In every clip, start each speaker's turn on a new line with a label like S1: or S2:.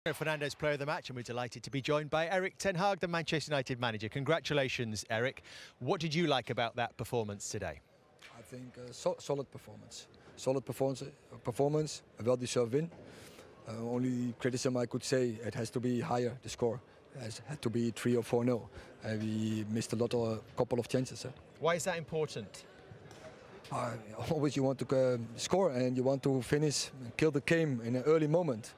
S1: Fernandes, player of the match, and we're delighted to be joined by Erik Ten Hag, the Manchester United manager. Congratulations, Erik. What did you like about that performance today?
S2: I think solid performance. Solid performance, a well-deserved win. Only criticism I could say, it has to be higher, the score. It had to be 3 or 4-0. We missed a couple of chances.
S1: Why is that important?
S2: Always you want to score and you want to finish, kill the game in an early moment.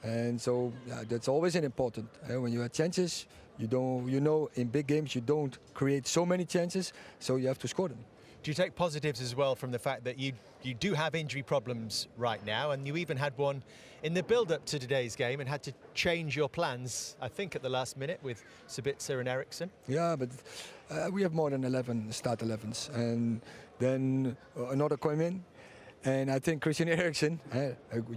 S2: And so that's always important. When you have chances, you know in big games you don't create so many chances, so you have to score them.
S1: Do you take positives as well from the fact that you do have injury problems right now, and you even had one in the build-up to today's game and had to change your plans, I think, at the last minute with Sabitzer and Eriksen?
S2: Yeah, but we have more than 11 start 11s, and then another came in. And I think Christian Eriksen,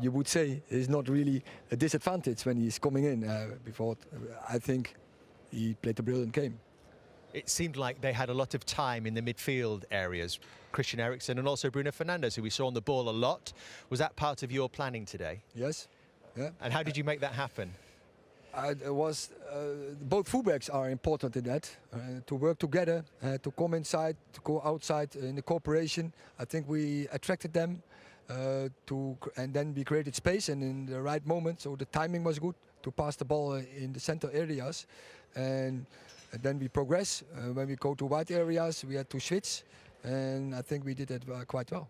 S2: you would say, is not really a disadvantage when he's coming in. Before, I think he played a brilliant game.
S1: It seemed like they had a lot of time in the midfield areas. Christian Eriksen and also Bruno Fernandes, who we saw on the ball a lot. Was that part of your planning today?
S2: Yes. Yeah.
S1: And how did you make that happen?
S2: Both fullbacks are important in that, to work together, to come inside, to go outside in the cooperation. I think we attracted them and then we created space and in the right moment, so the timing was good to pass the ball in the center areas. And then we progress. When we go to wide areas, we had to switch, and I think we did it quite well.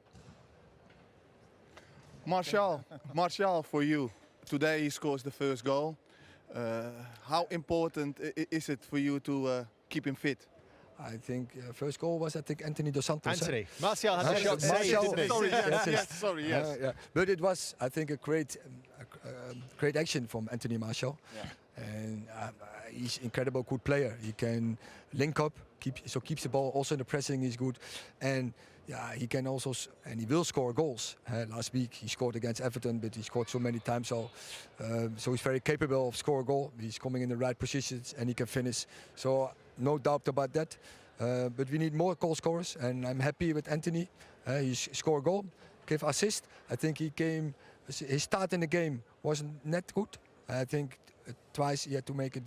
S3: Martial for you. Today he scores the first goal. How important is it for you to keep him fit?
S2: I think first goal was Anthony Dos Santos.
S1: Anthony. Martial had a shot saved, didn't he?
S3: Sorry, yes.
S2: Yeah. But it was, I think, a great action from Anthony Martial. Yeah. And he's an incredible good player. He can link up, keeps the ball. Also in the pressing is good, and yeah, he can also and he will score goals. Last week he scored against Everton, but he scored so many times. So he's very capable of scoring a goal. He's coming in the right positions and he can finish. So no doubt about that. But we need more goal scorers, and I'm happy with Anthony. He scored a goal, gave assist. I think his start in the game wasn't that good. I think twice he had to make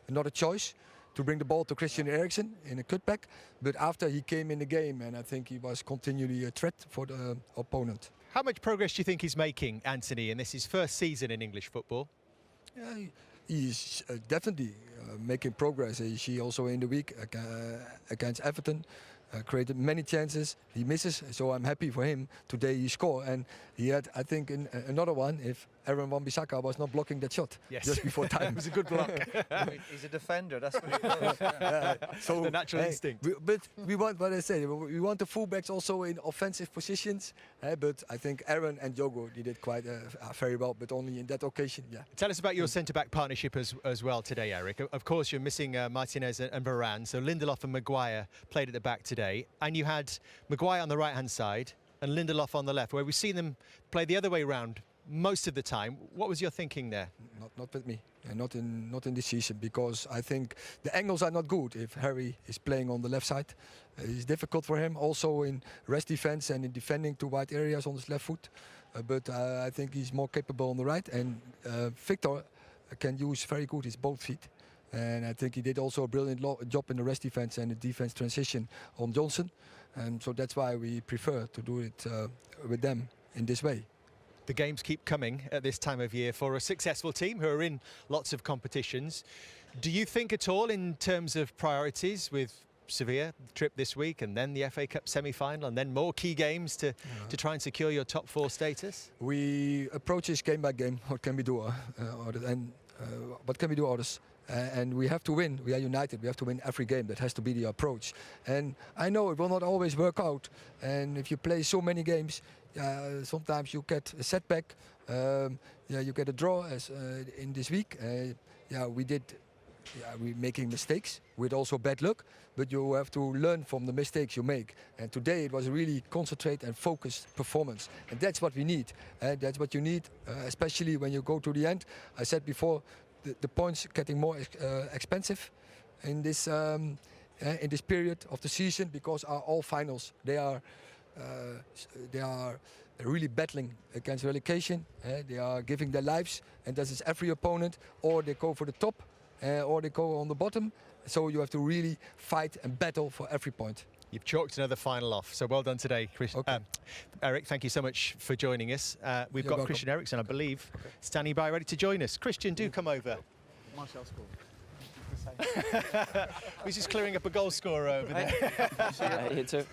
S2: another choice to bring the ball to Christian Eriksen in a cutback. But after he came in the game, and I think he was continually a threat for the opponent.
S1: How much progress do you think he's making, Anthony, in this his first season in English football?
S2: Yeah, he's definitely making progress. You see also in the week against Everton, created many chances. He misses, so I'm happy for him. Today he scored, and he had, I think, another one if Aaron Wan-Bissaka was not blocking that shot just before time.
S1: It was a good block.
S4: He's a defender, that's what he does.
S2: So
S1: the natural instinct.
S2: But we want, what I say, we want the fullbacks also in offensive positions. But I think Aaron and Diogo did it quite very well, but only in that occasion. Yeah.
S1: Tell us about your centre-back partnership as well today, Erik. Of course, you're missing Martinez and Varane, so Lindelof and Maguire played at the back today, and you had Maguire on the right-hand side and Lindelof on the left, where we've seen them play the other way round most of the time. What was your thinking there?
S2: Not with me, not in this season, because I think the angles are not good if Harry is playing on the left side. It's difficult for him also in rest defense and in defending to wide areas on his left foot. But I think he's more capable on the right, and Victor can use very good his both feet. And I think he did also a brilliant job in the rest defense and the defense transition on Johnson. And so that's why we prefer to do it with them in this way.
S1: The games keep coming at this time of year for a successful team who are in lots of competitions. Do you think at all in terms of priorities with Sevilla, the trip this week, and then the FA Cup semi-final, and then more key games to try and secure your top 4 status?
S2: We approach this game by game. What can we do? What can we do others? And we have to win. We are united. We have to win every game. That has to be the approach. And I know it will not always work out. And if you play so many games, sometimes you get a setback. You get a draw as in this week. We're making mistakes with also bad luck, but you have to learn from the mistakes you make. And today it was a really concentrated and focused performance, and that's what we need. And that's what you need, especially when you go to the end. I said before, the points getting more expensive in this period of the season, because all finals they are they're really battling against relegation. They are giving their lives, and that is every opponent, or they go for the top, or they go on the bottom. So you have to really fight and battle for every point.
S1: You've chalked another final off, so well done today,
S2: Okay.
S1: Erik. Thank you so much for joining us. We've
S2: You're
S1: got
S2: welcome.
S1: Christian Eriksen, I believe, standing by, ready to join us. Christian, do come over.
S4: Martial scored.
S1: He's just clearing up a goal scorer over there.
S5: You too.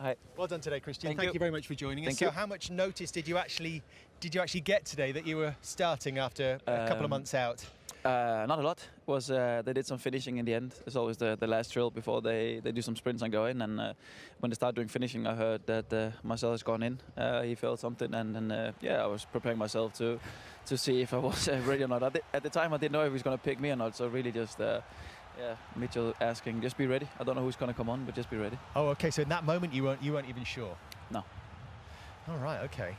S5: Hi.
S1: Well done today, Christian.
S5: Thank
S1: Thank
S5: you.
S1: you very much for joining us.
S5: Thank
S1: So,
S5: you.
S1: how much notice did you actually get today that you were starting after a couple of months out?
S5: Not a lot. Was they did some finishing in the end. It's always the last drill before they do some sprints and go in. And when they start doing finishing, I heard that Marcel has gone in. He felt something, and I was preparing myself to see if I was ready or not. At the time, I didn't know if he was going to pick me or not. So really just. Mitchell asking, just be ready. I don't know who's going to come on, but just be ready.
S1: Oh, okay. So in that moment, you weren't even sure.
S5: No.
S1: All right. Okay.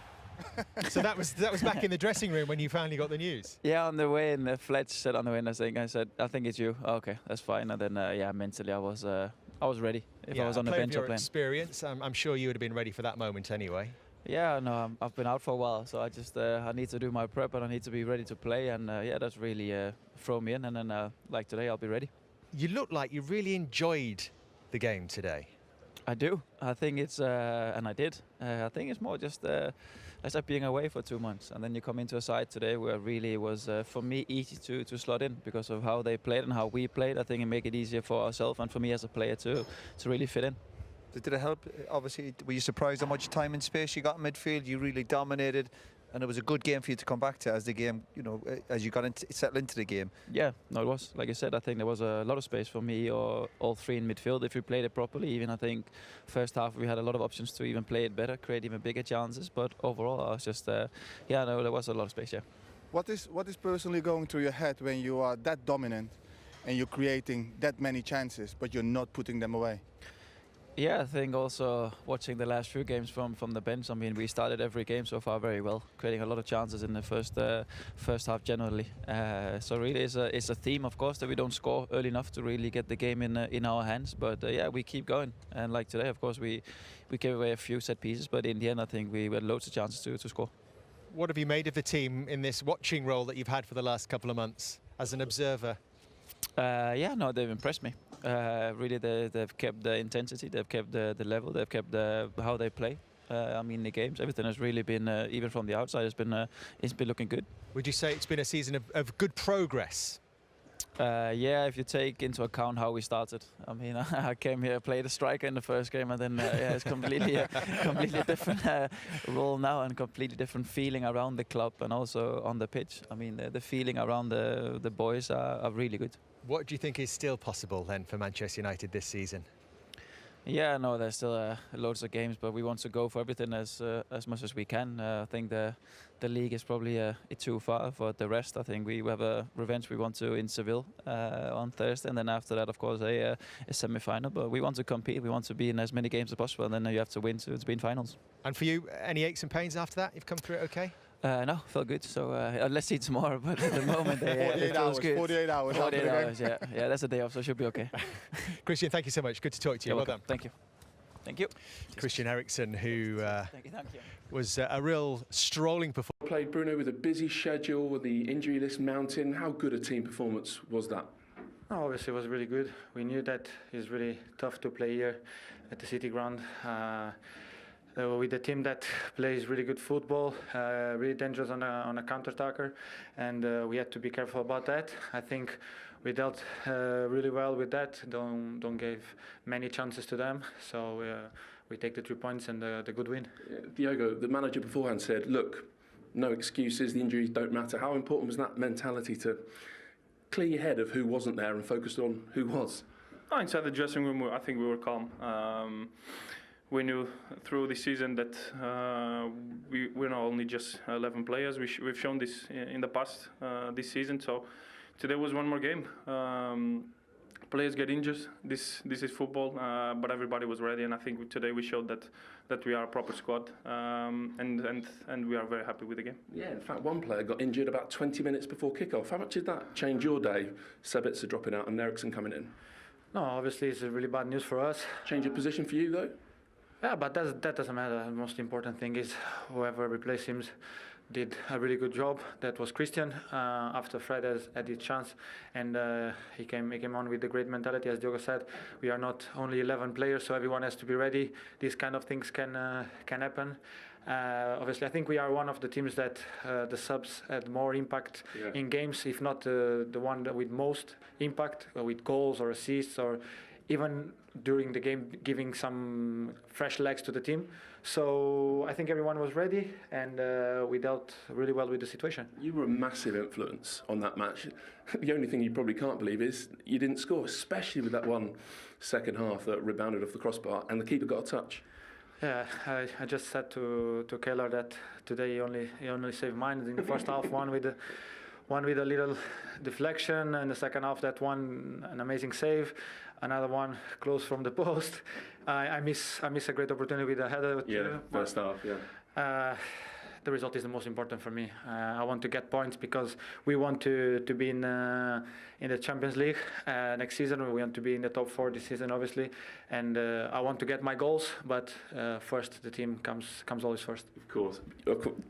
S1: So that was back in the dressing room when you finally got the news.
S5: Yeah, on the way in, Fletch said on the way in, I said, I think it's you. Oh, okay, that's fine. And then mentally I was ready. If I was on the bench,
S1: your
S5: I playing.
S1: experience, I'm sure you would have been ready for that moment anyway.
S5: Yeah, no, I've been out for a while, so I just I need to do my prep and I need to be ready to play. And that's really throw me in. And then like today, I'll be ready.
S1: You look like you really enjoyed the game today.
S5: I do. I think it's, and I did. I think it's more just, I said being away for 2 months, and then you come into a side today where really it was, for me, easy to slot in because of how they played and how we played. I think it make it easier for ourselves and for me as a player to really fit in.
S4: Did it help? Obviously, were you surprised how much time and space you got in midfield? You really dominated, and it was a good game for you to come back to as the game, as you got settled into the game.
S5: Yeah, no, it was. Like I said, I think there was a lot of space for me or all three in midfield if we played it properly. Even I think first half we had a lot of options to even play it better, create even bigger chances. But overall, I was just, there was a lot of space, yeah.
S3: What is personally going through your head when you are that dominant and you're creating that many chances, but you're not putting them away?
S5: Yeah, I think also watching the last few games from the bench. I mean, we started every game so far very well, creating a lot of chances in the first half generally. So really, it's a theme, of course, that we don't score early enough to really get the game in our hands. But we keep going. And like today, of course, we gave away a few set pieces, but in the end, I think we had loads of chances to score.
S1: What have you made of the team in this watching role that you've had for the last couple of months as an observer?
S5: They've impressed me. Really, they've kept the intensity, they've kept the level, they've kept how they play. The games, everything has really been, even from the outside, it's been looking good.
S1: Would you say it's been a season of good progress?
S5: If you take into account how we started. I mean, I came here, played a striker in the first game, and then it's completely different role now and completely different feeling around the club and also on the pitch. I mean, the feeling around the boys are really good.
S1: What do you think is still possible then for Manchester United this season?
S5: Yeah, no, there's still loads of games, but we want to go for everything as much as we can. I think the league is probably too far for the rest. I think we have a revenge we want to in Seville on Thursday, and then after that, of course, a semi-final. But we want to compete. We want to be in as many games as possible, and then you have to win to be in finals.
S1: And for you, any aches and pains after that? You've come through it okay?
S5: No, felt good. So let's see tomorrow. But at the moment, it feels good.
S3: 48 hours.
S5: 48 hours. Yeah, that's a day off, so it should be okay.
S1: Christian, thank you so much. Good to talk to you.
S5: You're
S1: Well
S5: welcome.
S1: done.
S5: Thank you. Thank you.
S1: Christian Eriksen, who
S5: Thank you.
S1: was a real strolling performance.
S6: Played Bruno with a busy schedule, with the injury list mounting. How good a team performance was that?
S7: No, obviously it was really good. We knew that it's really tough to play here at the City Ground. With a team that plays really good football, really dangerous on a counter-attacker, and we had to be careful about that. I think we dealt really well with that. Don't give many chances to them, so we take the 3 points and the good win.
S6: Diogo, the manager beforehand said, "Look, no excuses. The injuries don't matter." How important was that mentality to clear your head of who wasn't there and focus on who was?
S8: Inside the dressing room, I think we were calm. We knew through the season that we're not only just 11 players. We've shown this in the past this season. So today was one more game. Players get injured. This is football, but everybody was ready, and I think today we showed that we are a proper squad, and we are very happy with the game.
S6: Yeah, in fact, one player got injured about 20 minutes before kickoff. How much did that change your day? Sabitzer dropping out and Eriksen coming in.
S7: No, obviously it's really bad news for us.
S6: Change your position for you though?
S7: Yeah, but that doesn't matter. The most important thing is whoever replaced him did a really good job. That was Christian. After Fred had his chance, and he came on with a great mentality. As Diogo said, we are not only 11 players, so everyone has to be ready. These kind of things can happen. Obviously, I think we are one of the teams that the subs had more impact in games, if not the one with most impact, with goals or assists, or even during the game giving some fresh legs to the team. So I think everyone was ready, and we dealt really well with the situation.
S6: You were a massive influence on that match. The only thing you probably can't believe is you didn't score, especially with that one second half that rebounded off the crossbar and the keeper got a touch.
S7: Yeah, I just said to Keller that today he only saved mine in the first half, one with a little deflection, and the second half that one an amazing save, another one close from the post. I miss a great opportunity with a header.
S6: Yeah, first half, yeah.
S7: The result is the most important for me. I want to get points because we want to be in the Champions League next season. We want to be in the top 4 this season, obviously, and I want to get my goals. But first, the team comes always first.
S6: Of course.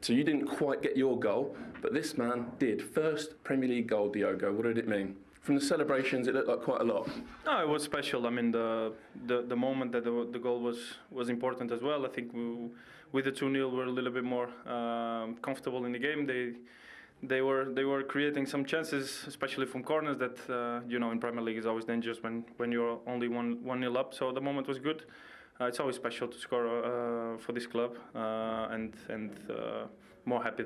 S6: So you didn't quite get your goal, but this man did. First Premier League goal, Diogo. What did it mean? From the celebrations, it looked like quite a lot.
S8: No, it was special. I mean, the moment that the goal was important as well. I think with the 2-0, we're a little bit more comfortable in the game. They were creating some chances, especially from corners that in Premier League is always dangerous when you're only 1-0 up. So the moment was good. It's always special to score for this club, and more happy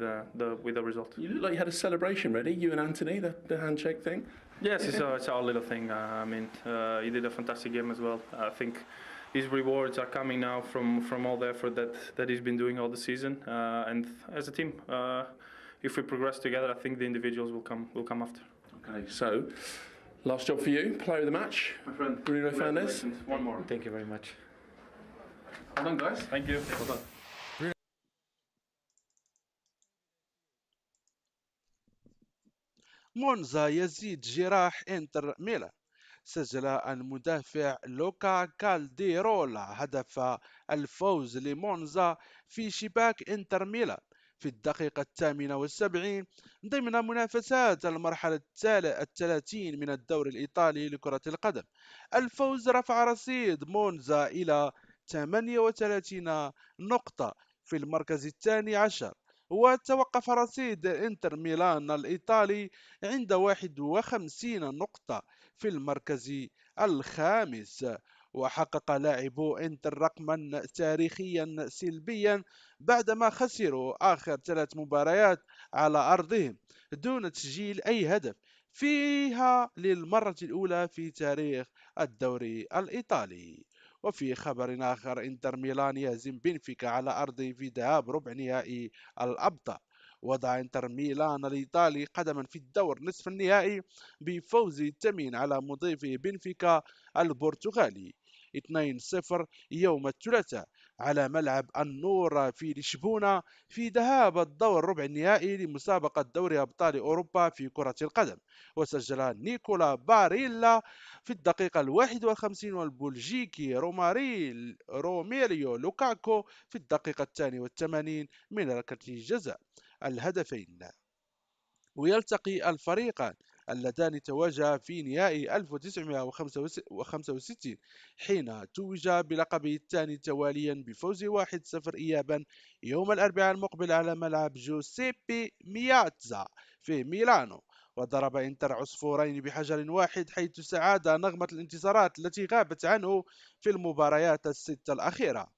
S8: with the result.
S6: You look like you had a celebration ready. You and Anthony, the handshake thing.
S8: Yes, it's our little thing. I mean, he did a fantastic game as well. I think his rewards are coming now from all the effort that he's been doing all the season. And as a team, if we progress together, I think the individuals will come after.
S6: Okay, so last job for you, player of the match,
S8: My friend,
S6: Bruno Fernandes.
S8: One more.
S7: Thank you very much.
S6: Well done, guys.
S8: Thank you.
S6: Well done.
S9: مونزا يزيد جراح انتر ميلان. سجل المدافع لوكا كالديرولا هدف الفوز لمونزا في شباك انتر ميلان في الدقيقة 78 ضمن منافسات المرحلة 30 من الدوري الإيطالي لكرة القدم. الفوز رفع رصيد مونزا إلى 38 نقطة في المركز الثاني عشر، وتوقف رصيد انتر ميلان الإيطالي عند 51 نقطة في المركز الخامس. وحقق لاعبو انتر رقما تاريخيا سلبيا بعدما خسروا آخر 3 مباريات على أرضهم دون تسجيل أي هدف فيها للمرة الأولى في تاريخ الدوري الإيطالي. وفي خبر آخر انتر ميلان يهزم بنفيكا على أرضه في ذهاب ربع نهائي الأبطال. وضع انتر ميلان الإيطالي قدما في الدور نصف النهائي بفوز ثمين على مضيفه بنفيكا البرتغالي 2-0 يوم الثلاثاء على ملعب النور في لشبونة في ذهاب الدور ربع النهائي لمسابقة دوري أبطال أوروبا في كرة القدم. وسجل نيكولا باريلا في الدقيقة 51 والبلجيكي روميريو لوكاكو في الدقيقة 82 من ركلة الجزاء الهدفين. ويلتقي الفريقان اللذان تواجها في نهائي 1965 حين توج بلقبه الثاني تواليا بفوز 1-0 إيابا يوم الأربعاء المقبل على ملعب جوسيبي مياتزا في ميلانو. وضرب انتر عصفورين بحجر واحد حيث سعاد نغمة الانتصارات التي غابت عنه في المباريات الست الأخيرة.